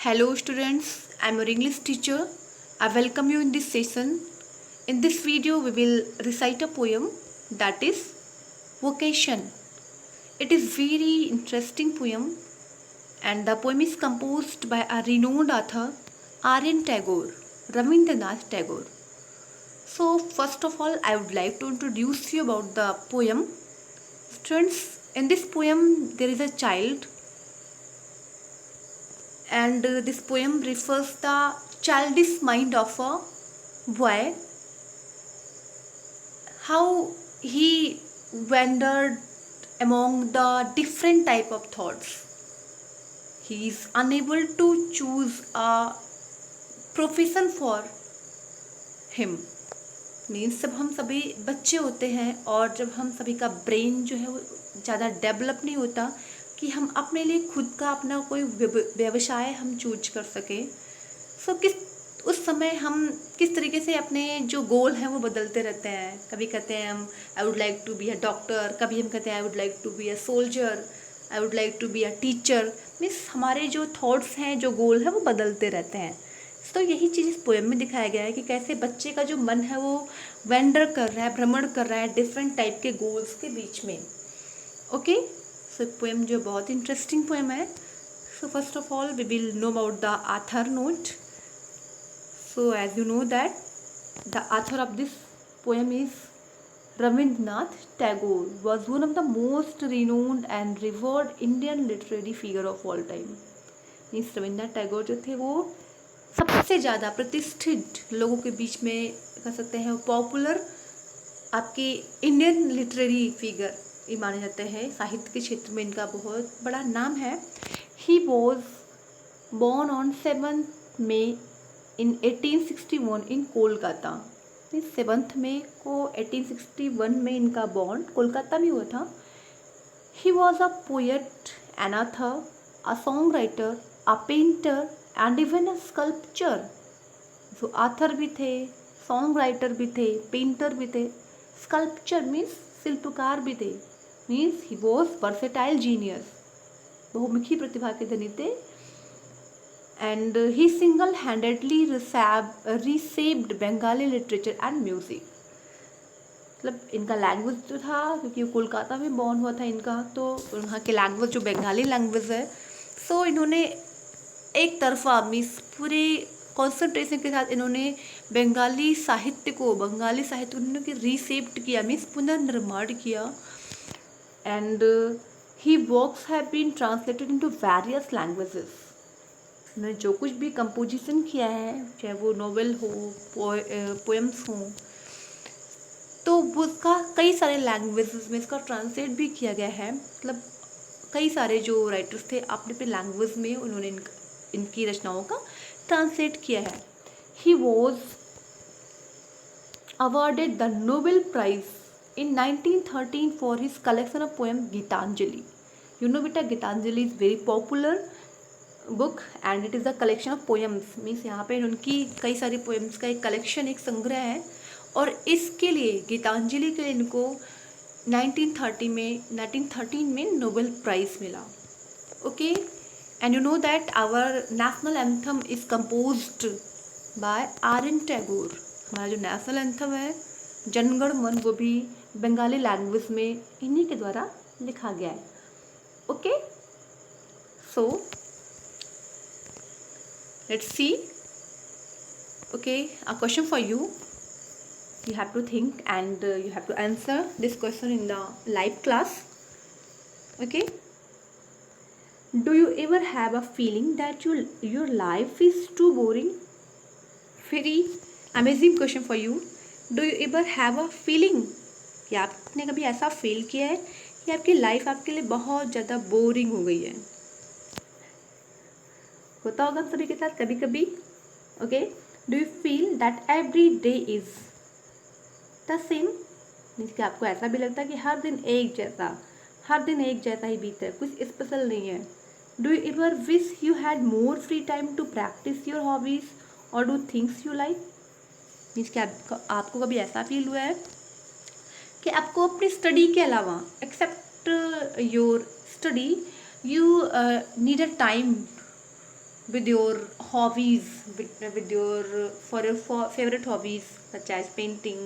Hello students, I am your English teacher. I welcome you in this session. In this video we will recite a poem that is Vocation. It is very interesting poem and the poem is composed by a renowned author Aryan Tagore, Rabindranath Tagore. So first of all I would like to introduce you about the poem. Students, in this poem there is a child and this poem refers the childish mind of a boy, how he wandered among the different type of thoughts. He is unable to choose a profession for him. Means जब हम सभी बच्चे होते हैं और जब हम सभी का ब्रेन जो है वो ज़्यादा डेवलप नहीं होता कि हम अपने लिए खुद का अपना कोई व्यवसाय हम चूज कर सकें। सो उस समय हम किस तरीके से अपने जो गोल हैं वो बदलते रहते हैं। कभी कहते हैं हम I would like to be a doctor, कभी हम कहते हैं I would like to be a soldier, I would like to be a teacher. Means हमारे जो थॉट्स हैं, जो गोल हैं वो बदलते रहते हैं। तो यही चीज़ इस पोएम में दिखाया गया है कि कैसे बच्चे का जो मन है वो वेंडर कर रहा है, भ्रमण कर रहा है डिफरेंट टाइप के गोल्स के बीच में। ओके, सो पोएम जो बहुत इंटरेस्टिंग पोएम है। So first of all we will know about the author note. So as you know that the author of this poem is Rabindranath Tagore, was one of the most renowned and revered Indian literary figure of all time. Means Rabindranath Tagore जो थे वो सबसे ज़्यादा प्रतिष्ठित लोगों के बीच में कह सकते हैं पॉपुलर आपके इंडियन लिटरेरी फिगर ये माने जाते हैं। साहित्य के क्षेत्र में इनका बहुत बड़ा नाम है। He was born on 7th May in 1861 in Kolkata. Means 7 मई को 1861 में इनका बॉर्न कोलकाता में हुआ था। He was a poet, an author, a song writer, a painter and even a sculpture. जो ऑथर भी थे, सॉन्ग राइटर भी थे, पेंटर भी थे, स्कल्पचर मीन्स शिल्पकार भी थे। Means he was versatile genius, बहुमुखी प्रतिभा के धनी थे। and he single-handedly reshaped Bengali literature and music. मतलब इनका लैंग्वेज जो था, क्योंकि कोलकाता में बॉर्न हुआ था इनका, तो वहाँ के लैंग्वेज जो बंगाली लैंग्वेज है, सो इन्होंने एक तरफा मीन्स पूरे कॉन्सेंट्रेशन के साथ इन्होंने बंगाली साहित्य को उन्होंने रीसेप्ड किया, मीन्स पुनर्निर्माण किया। And he works have been translated into various languages. उन्होंने जो कुछ भी कंपोजिशन किया है, चाहे वो नॉवेल हो, पोएम्स हों, तो वो उसका कई सारे लैंग्वेजेस में इसका ट्रांसलेट भी किया गया है। मतलब कई सारे जो राइटर्स थे अपने अपने लैंग्वेज में उन्होंने इनकी रचनाओं का ट्रांसलेट किया है। He was awarded the Nobel prize in 1913 for his collection of poem Gitanjali. You know बेटा, Gitanjali is very popular book and it is the collection of poems. Means यहाँ पे उनकी कई सारी पोएम्स का एक कलेक्शन, एक संग्रह है, और इसके लिए गीतांजलि के लिए इनको 1913 में नोबेल प्राइज़ मिला। Okay, and you know that our national anthem is composed by Aryan Tagore. हमारा जो नेशनल एंथम है जनगण मन, वो भी बंगाली लैंग्वेज में इन्हीं के द्वारा लिखा गया है। Okay, so let's see. Okay, a question for you. You have to think and you have to answer this question in the live class. Okay, do you ever have a feeling that your life is too boring? Very amazing question for you. Do you ever have a feeling कि आपने कभी ऐसा feel किया है कि आपकी life आपके लिए बहुत ज़्यादा बोरिंग हो गई है? होता होगा सभी के साथ कभी कभी। Okay, do you feel that every day is the same? Means कि आपको ऐसा भी लगता है कि हर दिन एक जैसा ही बीता है, कुछ स्पेशल नहीं है। Do you ever wish you had more free time to practise your hobbies और do things you like? Means कि आपको कभी ऐसा फील हुआ है कि आपको अपनी स्टडी के अलावा, except your study, you need a time with your hobbies, with your for your favorite hobbies such as painting,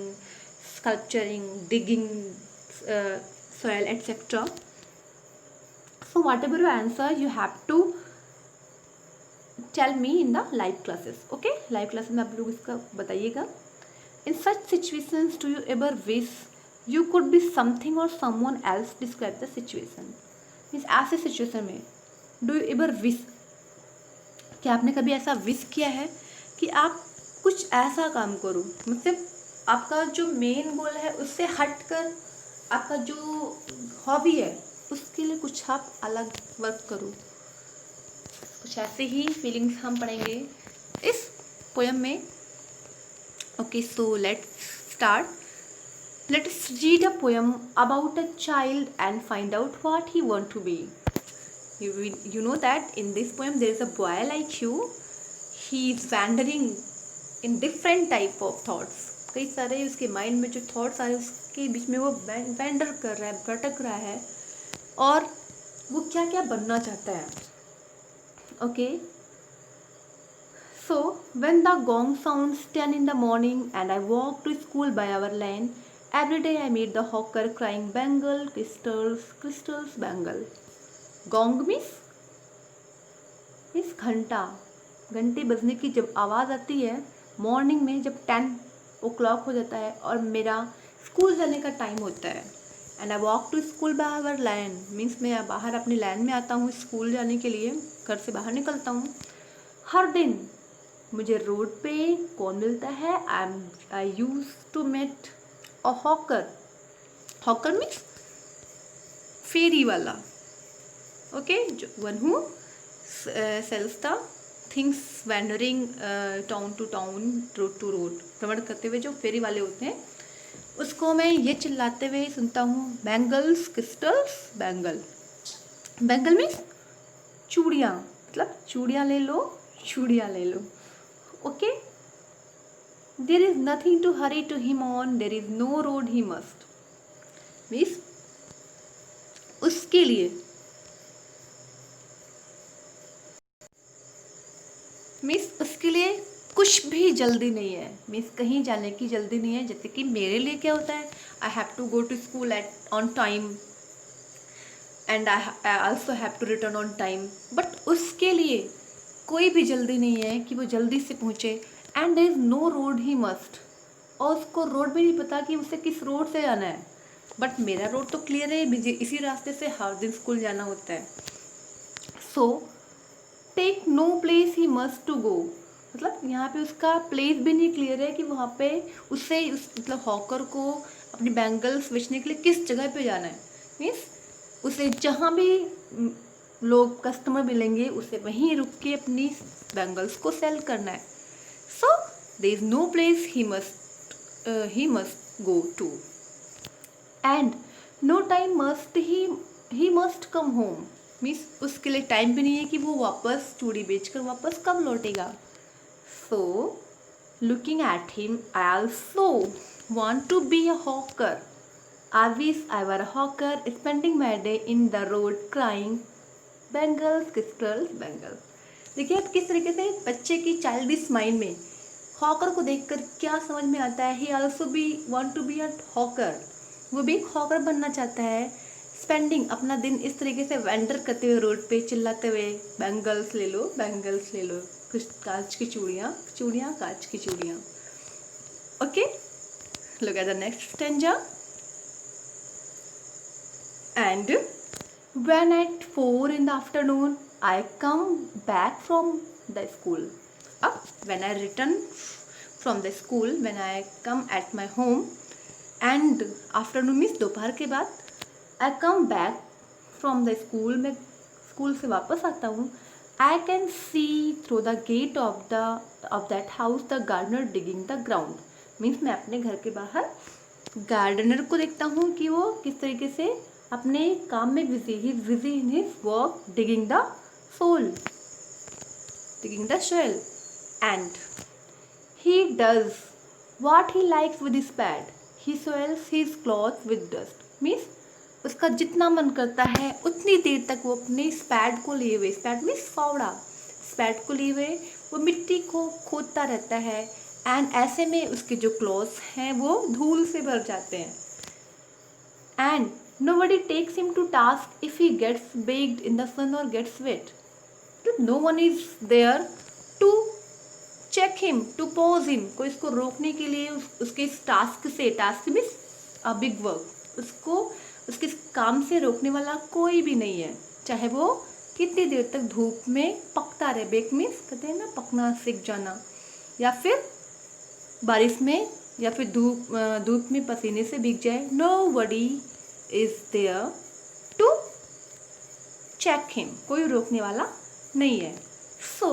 sculpturing, digging soil, etc. So whatever you answer, you have to tell me in the live classes. Okay, live classes में आप लोग इसका बताइएगा. In such situations, do you ever wish you could be something or someone else? Describe the situation. Means ऐसे situation में do you ever wish, क्या आपने कभी ऐसा विश किया है कि आप कुछ ऐसा काम करो, मतलब आपका जो मेन गोल है उससे हटकर आपका जो हॉबी है उसके लिए कुछ आप अलग वर्क करो. कुछ ऐसे ही फीलिंग्स हम पढ़ेंगे इस पोएम में. Okay, so let's start. Let us read a poem about a child and find out what he wants to be. You know that in this poem there is a boy like you. He is wandering in different type of thoughts. कई सारे उसके mind में जो thoughts आ रहे हैं उसके बीच में वो वैंडर कर रहा है, भटक रहा है और वो क्या क्या बनना चाहता है. Okay, so when the gong sounds 10 in the morning and I walk to school by our lane, every day I meet the hawker crying bangle, crystals, crystals, bangle. Gong means घंटा. घंटे बजने की जब आवाज़ आती है मॉर्निंग में, जब 10 o'clock हो जाता है और मेरा स्कूल जाने का टाइम होता है. And I walk to school by our lane, means मैं बाहर अपनी लैन में आता हूँ स्कूल जाने के लिए, घर से बाहर निकलता हूँ. हर दिन मुझे रोड पे कौन मिलता है? I use to met a hawker. Hawker means फेरी वाला. Okay, one who sells the things wandering town to town, road to road, भ्रमण करते हुए जो फेरी वाले होते हैं उसको मैं ये चिल्लाते हुए सुनता हूँ, bangles, crystals, bangle. Bangle means चूड़ियाँ, मतलब चूड़ियाँ ले लो, चूड़ियाँ ले लो. Okay, there is nothing to hurry to him on, there is no road he must. Means उसके लिए, मीन्स उसके लिए कुछ भी जल्दी नहीं है, मीन्स कहीं जाने की जल्दी नहीं है. जैसे कि मेरे लिए क्या होता है, I have to go to school at on time and I also have to return on time. But उसके लिए कोई भी जल्दी नहीं है कि वो जल्दी से पहुँचे. And there is no road he must, और उसको रोड भी नहीं पता कि उसे किस रोड से जाना है. बट मेरा रोड तो क्लियर है, मुझे इसी रास्ते से हर दिन स्कूल जाना होता है. So take no place he must to go, मतलब यहाँ पे उसका प्लेस भी नहीं क्लियर है कि वहाँ पे उससे मतलब हॉकर को अपनी बैंगल्स बेचने के लिए किस जगह पे जाना है. मीन्स उसे जहाँ भी लोग कस्टमर मिलेंगे उसे वहीं रुक के अपनी बैंगल्स को सेल करना है. So there is no place he must go to and no time must he must come home. Means उसके लिए टाइम भी नहीं है कि वो वापस चूड़ी बेचकर वापस कब लौटेगा. So looking at him I also want to be a hawker. I wish I were a hawker spending my day in the road crying bangles, crystals, bangles. देखिए आप किस तरीके से बच्चे की चाइल्डिश माइंड में हॉकर को देखकर क्या समझ में आता है. He also be want to be a hawker, वो भी एक हॉकर बनना चाहता है. स्पेंडिंग, अपना दिन इस तरीके से वेंडर करते हुए रोड पे चिल्लाते हुए, बैंगल्स ले लो, बैंगल्स ले लो, कांच की चूड़ियाँ, चूड़ियाँ कांच की चूड़ियाँ. Okay, look at the next stanza. And when at 4 in the afternoon I come back from the school. When I return from the school, when I come at my home, and afternoon means दोपहर के बाद, I come back from the school, मैं school से वापस आता हूँ. I can see through the gate of that house the gardener digging the ground. Means मैं अपने घर के बाहर गार्डनर को देखता हूँ कि वो किस तरीके से अपने काम में busy in his work digging the soul, digging the soil. And he does what he likes with his pad, he soils his cloth with dust. Means उसका जितना मन करता है उतनी देर तक वो अपने स्पैड को लिए हुए, स्पैड मीन्स फावड़ा, बैट को लिए हुए वो मिट्टी को खोदता रहता है, एंड ऐसे में उसके जो क्लॉथ्स हैं वो धूल से भर जाते हैं, and nobody takes him to task if he gets baked in the sun or gets wet. No one is there to check him, to pause him. कोई इसको रोकने के लिए उसके इस टास्क से, task means a big work, उसको उसके काम से रोकने वाला कोई भी नहीं है, चाहे वो कितनी देर तक धूप में पकता रहे। बेक मीन्स कहते हैं ना पकना, सिक जाना, या फिर बारिश में, या फिर धूप में पसीने से भीग जाए। Nobody is there to check him, कोई रोकने वाला नहीं है। So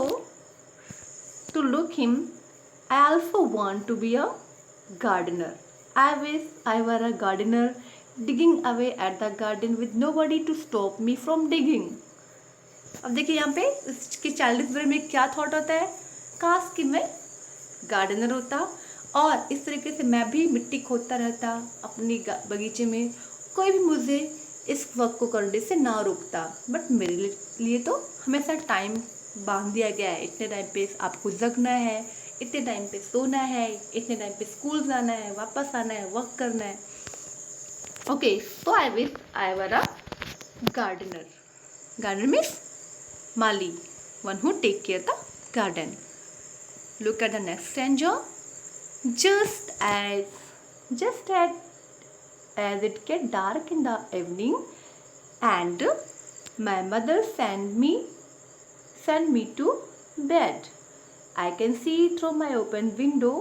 to look him, I also want to be a gardener. I wish I were a gardener digging away at the garden with nobody to stop me from digging. अब देखिए यहाँ पे इसके चाइल्डिश ब्रेन में क्या thought होता है, काश कि मैं गार्डनर होता और इस तरीके से मैं भी मिट्टी खोदता रहता अपनी बगीचे में, कोई भी मुझे इस वर्क को करने से ना रोकता। बट मेरे लिए तो हमेशा टाइम बांध दिया गया है, इतने टाइम पे आपको जगना है, इतने टाइम पे सोना है, इतने टाइम पे स्कूल जाना है, वापस आना है, वर्क करना है। Okay, so I wish I were a gardener. Gardener means माली, one who take care the garden. Look at the next stanza. Just as it get dark in the evening, and my mother sent me to bed, I can see through my open window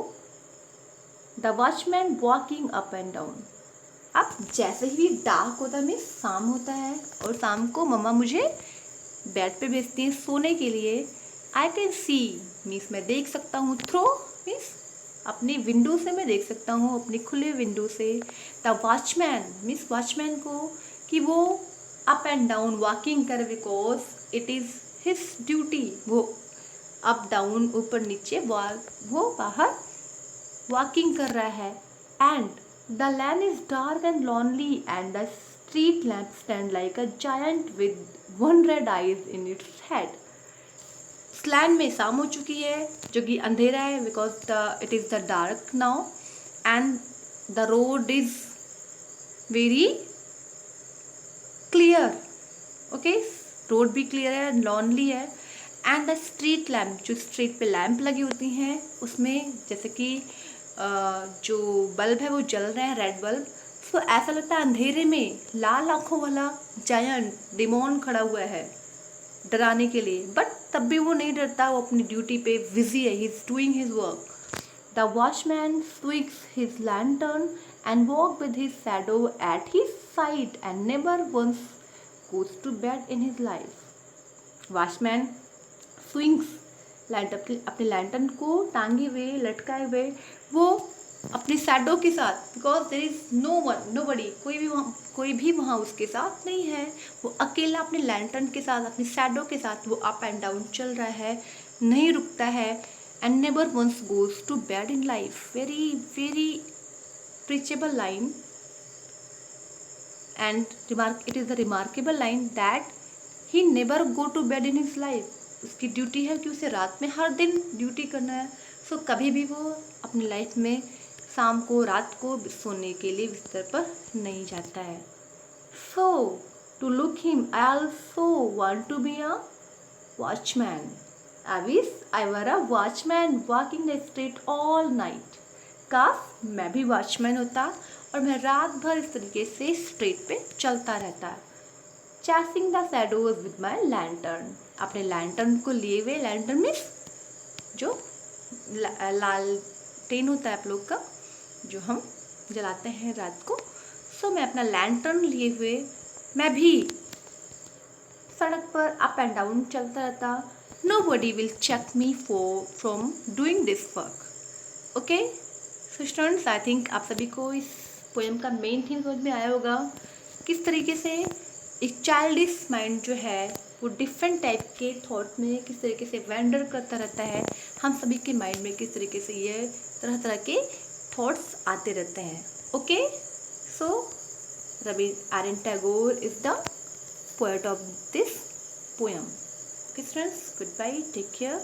the watchman walking up and down. अब जैसे ही dark होता है, means शाम होता है, और शाम को मम्मा मुझे बेड पे भेजती हैं सोने के लिए। आई कैन सी मीन्स मैं देख सकता हूँ, थ्रो मीन्स अपनी विंडो से मैं देख सकता हूँ, अपनी खुले विंडो से। द वॉचमैन मीन्स वॉचमैन को, कि वो अप एंड डाउन वॉकिंग करे, because it is his duty. वो अप डाउन ऊपर नीचे वो बाहर वॉकिंग कर रहा है। And the land is dark and lonely and the street lamp stand like a giant with one red eyes in its head. Land में शाम हो चुकी है, जो कि अंधेरा है, because it is the dark now, and the road is very clear. Okay, road भी क्लियर है, लॉनली है, एंड द स्ट्रीट लैम्प, जो स्ट्रीट पे लैम्प लगी होती हैं उसमें जैसे कि जो बल्ब है वो जल रहे हैं, रेड बल्ब। सो ऐसा लगता है अंधेरे में लाल आंखों वाला जायंट डिमोन खड़ा हुआ है डराने के लिए, बट तब भी वो नहीं डरता, वो अपनी ड्यूटी पे बिजी है, he is doing his work. The watchman swigs his lantern and walk with his shadow at his side and never once goes to bed in his life. Watchman swings lantern, अपने lantern को टांगे हुए, लटकाए हुए, वो अपने shadow के साथ, बिकॉज देयर इज नो बडी, कोई भी वहाँ उसके साथ नहीं है, वो अकेला अपने लैंटर्न के साथ, अपने शैडो के साथ वो अप एंड डाउन चल रहा है, नहीं रुकता है। And never once goes to bed in life, very very preachable line, and it is the remarkable line that he never go to bed in his life. उसकी ड्यूटी है कि उसे रात में हर दिन ड्यूटी करना है। सो कभी भी वो अपनी लाइफ में शाम को, रात को सोने के लिए बिस्तर पर नहीं जाता है। So to look him I also want to be a watchman. I wish I were a watchman walking the street all night. काश मैं भी वॉचमैन होता और मैं रात भर इस तरीके से स्ट्रीट पे चलता रहता, chasing the shadows with my lantern, अपने लैंटर्न को लिए हुए। लैंटर्न मीन्स जो लालटेन होता है आप लोग का, जो हम जलाते हैं रात को। सो मैं अपना लैंटर्न लिए हुए मैं भी सड़क पर अप एंड डाउन चलता रहता। Nobody will check me from doing this work. Okay, so students, I think आप सभी को इस पोएम का मेन थीम समझ में आया होगा, किस तरीके से एक चाइल्डिश माइंड जो है वो डिफरेंट टाइप के थॉट में किस तरीके से वेंडर करता रहता है। हम सभी के माइंड में किस तरीके से ये तरह तरह के थॉट्स आते रहते हैं। Okay, so Rabindranath Tagore is the poet of this poem. Okay, friends, goodbye. Take care.